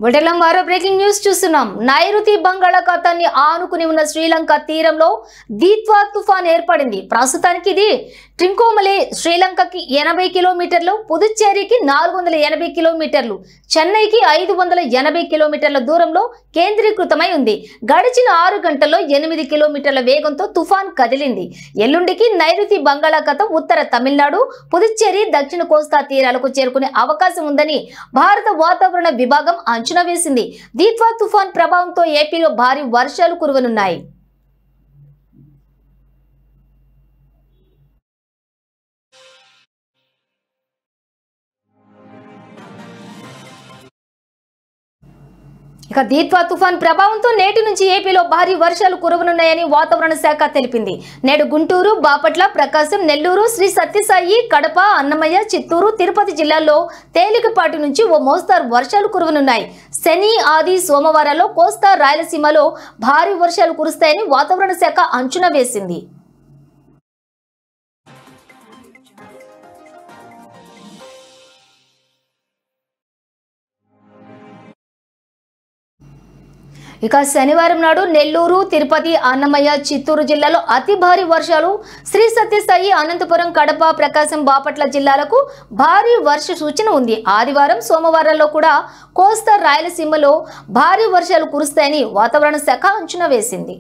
బులెటిన్లో మరో breaking news చూస్తున్నాం. నైరుతి బంగాళాఖాతాన్ని ఆనుకుని ఉన్న శ్రీలంక తీరంలో దీత్వా తుఫాన్ ఏర్పడింది. ప్రస్తుతానికి ఇది ట్రింకోమలే శ్రీలంకకి 80 కిలోమీటర్లు, పుదుచ్చేరికి 480 కిలోమీటర్లు, చెన్నైకి 580 కిలోమీటర్ల దూరంలో కేంద్రీకృతమై ఉంది. గడిచిన 6 గంటల్లో 8 కిలోమీటర్ల వేగంతో తుఫాన్ కదిలింది. ఎల్లుండికి నైరుతి బంగాళాఖాతం ఉత్తర తమిళనాడు, పుదుచ్చేరి, దక్షిణ కోస్తా తీరాలకు చేరుకునే అవకాశం ఉందని భారత వాతావరణ విభాగం అంచనా వేసింది. దీత్వా తుఫాన్ ప్రభావంతో ఏపీలో భారీ వర్షాలు కురవనున్నాయి. ఇక దీత్వా తుఫాన్ ప్రభావంతో నేటి నుంచి ఏపీలో భారీ వర్షాలు కురవనున్నాయని వాతావరణ శాఖ తెలిపింది. నేడు గుంటూరు, బాపట్ల, ప్రకాశం, నెల్లూరు, శ్రీ సత్యసాయి, కడప, అన్నమయ్య, చిత్తూరు, తిరుపతి జిల్లాల్లో తేలికపాటి నుంచి ఓ మోస్తారు వర్షాలు కురవనున్నాయి. శని, ఆది, సోమవారాల్లో కోస్తా, రాయలసీమలో భారీ వర్షాలు కురుస్తాయని వాతావరణ శాఖ అంచనా వేసింది. ఇక శనివారం నాడు నెల్లూరు, తిరుపతి, అన్నమయ్య, చిత్తూరు జిల్లాలో అతి భారీ వర్షాలు, శ్రీ సత్యసాయి, అనంతపురం, కడప, ప్రకాశం, బాపట్ల జిల్లాలకు భారీ వర్ష సూచన ఉంది. ఆదివారం, సోమవారాల్లో కూడా కోస్తా, రాయలసీమలో భారీ వర్షాలు కురుస్తాయని వాతావరణ శాఖ అంచనా వేసింది.